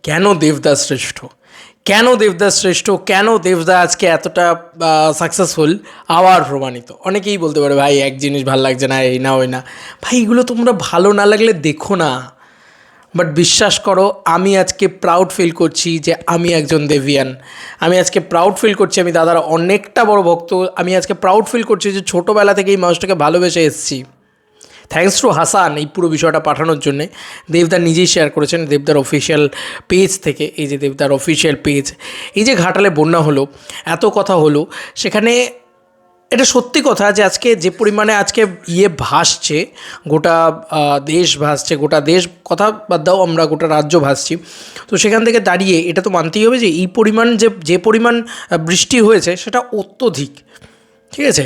কেন দেবদাস শ্রেষ্ঠ, কেন দেবদাস শ্রেষ্ঠ, কেন দেবদা আজকে এতটা সাকসেসফুল আবার প্রমাণিত। অনেকেই বলতে পারে ভাই এক জিনিস ভালো লাগছে না, এই না ওই না। ভাই এগুলো তোমরা ভালো না লাগলে দেখো না, বাট বিশ্বাস করো আমি আজকে প্রাউড ফিল করছি যে আমি একজন দেবিয়ান। আমি আজকে প্রাউড ফিল করছি আমি দাদার অনেকটা বড় ভক্ত। আমি আজকে প্রাউড ফিল করছি যে ছোটোবেলা থেকে এই মানুষটাকে ভালোবেসে এসেছি। থ্যাঙ্কস টু হাসান এই পুরো বিষয়টা পাঠানোর জন্যে। দেবদার নিজেই শেয়ার করেছেন দেবদার অফিসিয়াল পেজ থেকে। এই যে দেবদার অফিসিয়াল পেজ, এই যে ঘাটালে বন্যা হলো, এত কথা হলো, সেখানে এটা সত্যি কথা যে আজকে যে পরিমাণে আজকে ভাসছে, গোটা দেশ ভাসছে, গোটা দেশ কথা বাদ দাও, আমরা গোটা রাজ্য ভাসছি। তো সেখান থেকে দাঁড়িয়ে এটা তো মানতেই হবে যে এই পরিমাণ যে পরিমাণ বৃষ্টি হয়েছে সেটা অত্যধিক, ঠিক আছে।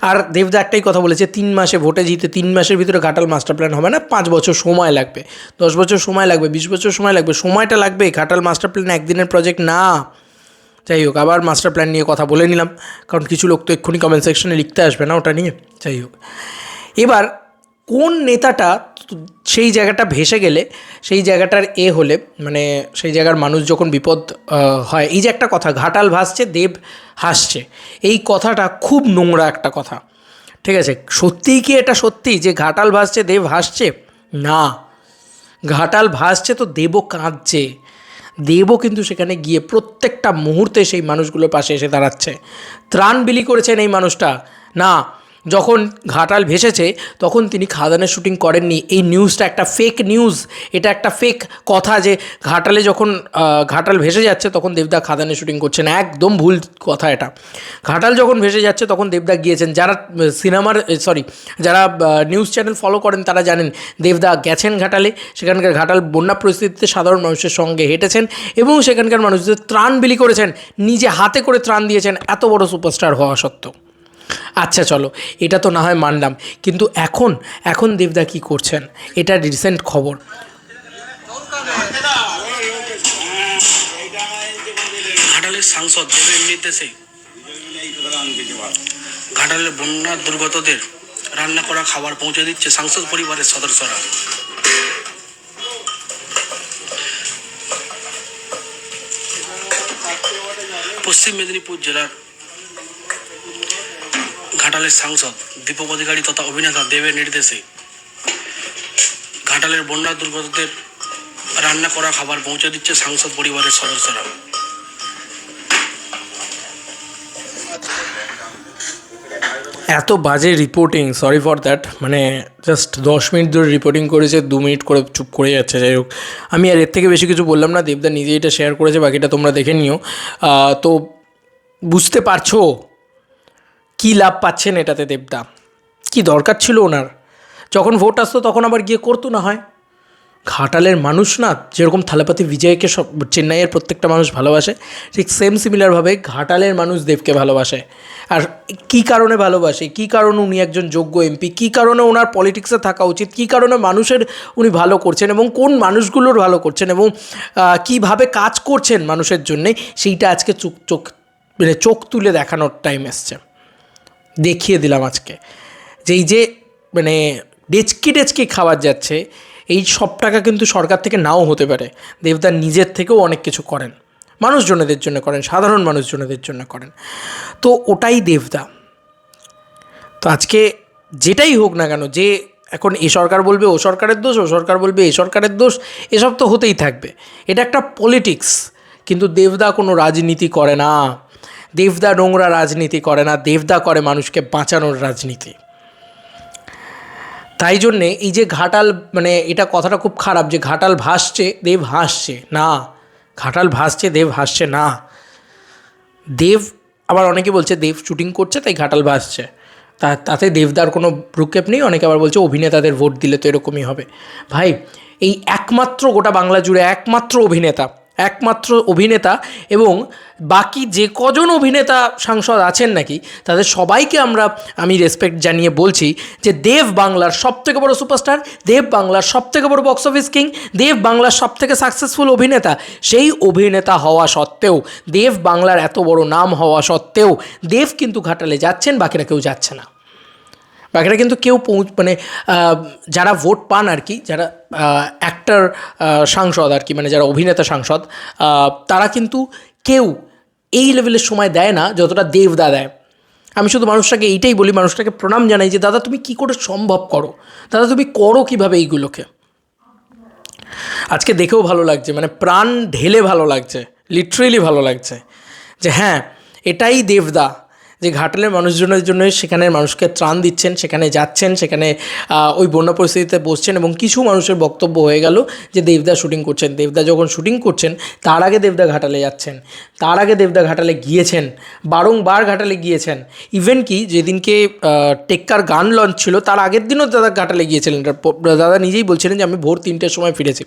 আর দেবদা একটাই কথা বলেছে, 3 মাসে ভোটে জিতে 3 মাসের ভিতরে ঘাটাল মাস্টার প্ল্যান হবে না, 5 বছর সময় লাগবে, 10 বছর সময় লাগবে, 20 বছর সময় লাগবে, সময়টা লাগবে। ঘাটাল মাস্টার প্ল্যান একদিনের প্রজেক্ট না। যাই হোক, আবার মাস্টার প্ল্যান নিয়ে কথা বলে নিলাম, কারণ কিছু লোক তো এক্ষুনি কমেন্ট সেকশনে লিখতে আসবে না ওটা নিয়ে। যাই হোক, এবার কোন নেতাটা সেই জায়গাটা ভেসে গেলে, সেই জায়গাটার হলে, মানে সেই জায়গার মানুষ যখন বিপদ হয়, এই যে একটা কথা ঘাটাল ভাসছে দেব হাসছে, এই কথাটা খুব নোংরা একটা কথা, ঠিক আছে। সত্যিই কি এটা সত্যি যে ঘাটাল ভাসছে দেব হাসছে? না, ঘাটাল ভাসছে তো দেবও কাঁদছে। দেবও কিন্তু সেখানে গিয়ে প্রত্যেকটা মুহূর্তে সেই মানুষগুলোর পাশে এসে দাঁড়াচ্ছে। ত্রাণ বিলি করেছেন এই মানুষটা না। যখন ঘাটাল ভেসেছে তখন তিনি খাদানের শুটিং করেননি। এই নিউজটা একটা ফেক নিউজ, এটা একটা ফেক কথা যে ঘাটালে যখন ঘাটাল ভেসে যাচ্ছে তখন দেবদা খাদানের শুটিং করছেন, একদম ভুল কথা এটা। ঘাটাল যখন ভেসে যাচ্ছে তখন দেবদা গিয়েছেন। যারা যারা নিউজ চ্যানেল ফলো করেন তারা জানেন দেবদা গেছেন ঘাটালে, সেখানকার ঘাটাল বন্যা পরিস্থিতিতে সাধারণ মানুষের সঙ্গে হেঁটেছেন এবং সেখানকার মানুষদের ত্রাণ বিলি করেছেন, নিজে হাতে করে ত্রাণ দিয়েছেন, এত বড় সুপারস্টার হওয়া সত্ত্বেও। আচ্ছা চলো, এটা তো না হয় মানলাম, কিন্তু এখন দেবদা কী করছেন, এটা রিসেন্ট খবর। ঘাটালের সাংসদ দেবের নির্দেশে ঘাটালের বন্যা দুর্গতদের রান্না করা খাবার পৌঁছে দিচ্ছে সাংসদ পরিবারের সদস্যরা। পশ্চিম মেদিনীপুর জেলার ঘাটালের সাংসদ দীপক অধিকারী তথা অভিনেতা দেবের নির্দেশে ঘাটালের বন্যা দুর্গতদের রান্না করা খাবার পৌঁছে দিচ্ছে সাংসদ পরিবারের সদস্যরা। এত বাজে রিপোর্টিং, সরি ফর দ্যাট, মানে জাস্ট 10 মিনিট ধরে রিপোর্টিং করেছে, 2 মিনিট করে চুপ করে যাচ্ছে। যাই হোক, আমি আর এর থেকে বেশি কিছু বললাম না, দেবদা নিজেই এটা শেয়ার করেছে, বাকিটা তোমরা দেখে নিও। তো বুঝতে পারছো কী লাভ পাচ্ছেন এটাতে দেবদা? কি দরকার ছিল ওনার? যখন ভোট আসতো তখন আবার গিয়ে করতো না হয়। ঘাটালের মানুষ না যেরকম থালাপাতি বিজয়কে সব চেন্নাইয়ের প্রত্যেকটা মানুষ ভালোবাসে, ঠিক সেম সিমিলারভাবে ঘাটালের মানুষ দেবকে ভালোবাসে। আর কী কারণে ভালোবাসে, কী কারণে উনি একজন যোগ্য এমপি, কী কারণে ওনার পলিটিক্সে থাকা উচিত, কী কারণে মানুষের উনি ভালো করছেন এবং কোন মানুষগুলোর ভালো করছেন এবং কীভাবে কাজ করছেন মানুষের জন্যে, সেইটা আজকে চোখ তুলে দেখানোর টাইম এসছে। দেখিয়ে দিলাম আজকে যে এই যে মানে ডেচকি খাবার যাচ্ছে, এই সব টাকা কিন্তু সরকার থেকে নাও হতে পারে। দেবদার নিজের থেকেও অনেক কিছু করেন, মানুষজনেদের জন্য করেন, সাধারণ মানুষজনেদের জন্য করেন। তো ওটাই দেবদা। তো আজকে যেটাই হোক না কেন, যে এখন এ সরকার বলবে ও সরকারের দোষ, ও সরকার বলবে এ সরকারের দোষ, এসব তো হতেই থাকবে, এটা একটা পলিটিক্স। কিন্তু দেবদা কোনো রাজনীতি করে না, দেবদা নোংরা রাজনীতি করে না, দেবদা করে মানুষকে বাঁচানোর রাজনীতি। তাই জন্যে এই যে ঘাটাল, মানে এটা কথাটা খুব খারাপ যে ঘাটাল ভাসছে দেব হাসছে না, ঘাটাল ভাসছে দেব হাসছে না। দেব, আবার অনেকে বলছে দেব শুটিং করছে তাই ঘাটাল ভাসছে, তাতে দেবদার কোনো ভ্রুক্ষেপ নেই। অনেকে আবার বলছে অভিনেতাদের ভোট দিলে তো এরকমই হবে। ভাই এই একমাত্র গোটা বাংলা জুড়ে একমাত্র অভিনেতা এবং বাকি যে কজন অভিনেতা সাংসদ আছেন নাকি তাদের সবাইকে আমি রেসপেক্ট জানিয়ে বলছি যে দেব বাংলার সবথেকে বড় সুপারস্টার, দেব বাংলার সবথেকে বড় বক্স অফিস কিং, দেব বাংলার সবথেকে সাকসেসফুল অভিনেতা। সেই অভিনেতা হওয়া সত্ত্বেও, দেব বাংলার এত বড় নাম হওয়া সত্ত্বেও দেব কিন্তু ঘাটালে যাচ্ছেন, বাকিরা কেউ যাচ্ছে না। বাকিরা কিন্তু কেউ মানে যারা ভোট পান আর কি, যারা অ্যাক্টর সাংসদ আর কি, মানে যারা অভিনেতা সাংসদ, তারা কিন্তু কেউ এই লেভেলের সময় দেয় না যতটা দেবদা দেয়। আমি শুধু মানুষটাকে এইটাই বলি, মানুষটাকে প্রণাম জানাই যে দাদা তুমি কী করে সম্ভব করো, দাদা তুমি করো কীভাবে এইগুলোকে। আজকে দেখেও ভালো লাগছে, মানে প্রাণ ঢেলে ভালো লাগছে, লিটারেলি ভালো লাগছে যে হ্যাঁ এটাই দেবদা, যে ঘাটালের মানুষজনের জন্য সেখানের মানুষকে ত্রাণ দিচ্ছেন, সেখানে যাচ্ছেন, সেখানে ওই বন্যা পরিস্থিতিতে বসছেন। এবং কিছু মানুষের বক্তব্য হয়ে গেল যে দেবদা শুটিং করছেন, দেবদা যখন শুটিং করছেন তার আগে দেবদা ঘাটালে যাচ্ছেন, তার আগে দেবদা ঘাটালে গিয়েছেন, বারংবার ঘাটালে গিয়েছেন। ইভেন কি যেদিনকে টেক্কার গান লঞ্চ ছিল তার আগের দিনও দাদা ঘাটালে গিয়েছিলেন। দাদা নিজেই বলছিলেন যে আমি ভোর 3টের সময় ফিরেছি,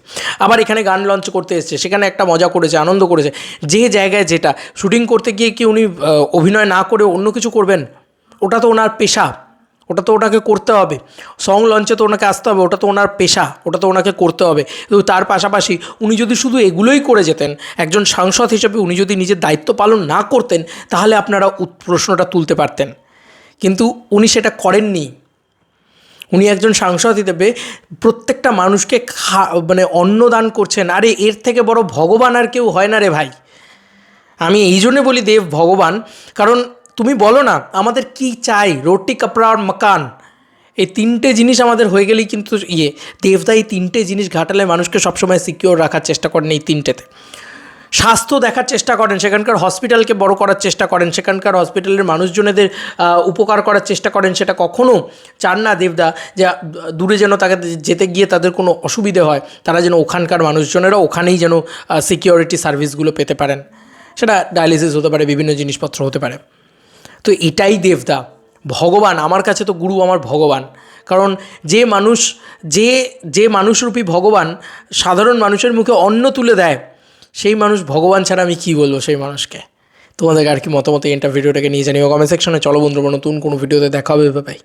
আবার এখানে গান লঞ্চ করতে এসেছে, সেখানে একটা মজা করেছে, আনন্দ করেছে। যে জায়গায় যেটা শুটিং করতে গিয়ে কি উনি অভিনয় না করে অন্য কিছু করবেন? ওটা তো ওনার পেশা, ওটা তো ওনাকে করতে হবে। সং লঞ্চে তো ওনাকে আসতে হবে, ওটা তো ওনার পেশা, ওটা তো ওনাকে করতে হবে। কিন্তু তার পাশাপাশি উনি যদি শুধু এগুলোই করে যেতেন, একজন সাংসদ হিসেবে উনি যদি নিজের দায়িত্ব পালন না করতেন, তাহলে আপনারা প্রশ্নটা তুলতে পারতেন। কিন্তু উনি সেটা করেননি। উনি একজন সাংসদ হিসেবে প্রত্যেকটা মানুষকে মানে অন্নদান করছেন। আরে এর থেকে বড় ভগবান আর কেউ হয় না রে ভাই। আমি এই জন্যে বলি দেব ভগবান, কারণ তুমি বলো না আমাদের কি চাই, রুটি কাপড়া আর মাকান, এই 3টে জিনিস আমাদের হয়ে গেলেই কিন্তু দেবদা এই 3টে জিনিস ঘাটালে মানুষকে সবসময় সিকিওর রাখার চেষ্টা করেন। এই 3টেতে স্বাস্থ্য দেখার চেষ্টা করেন, সেখানকার হসপিটালকে বড় করার চেষ্টা করেন, সেখানকার হসপিটালের মানুষজনেদের উপকার করার চেষ্টা করেন। সেটা কখনও চান না দেবদা যে দূরে যেন তাকে যেতে গিয়ে তাদের কোনো অসুবিধে হয়, তারা যেন ওখানকার মানুষজনেরা ওখানেই যেন সিকিউরিটি সার্ভিসগুলো পেতে পারেন। সেটা ডায়ালিসিস হতে পারে, বিভিন্ন জিনিসপত্র হতে পারে। তো এটাই দেবদা, ভগবান। আমার কাছে তো গুরু আমার ভগবান, কারণ যে মানুষরূপী ভগবান সাধারণ মানুষের মুখে অন্ন তুলে দেয়, সেই মানুষ ভগবান ছাড়া আমি কী বলবো সেই মানুষকে। তোমাদের আর কি মতামত এই ভিডিওটাকে নিয়ে জানিও কমেন্ট সেকশনে। চলো বন্ধুরা, নতুন কোনো ভিডিওতে দেখা হবে, বাই।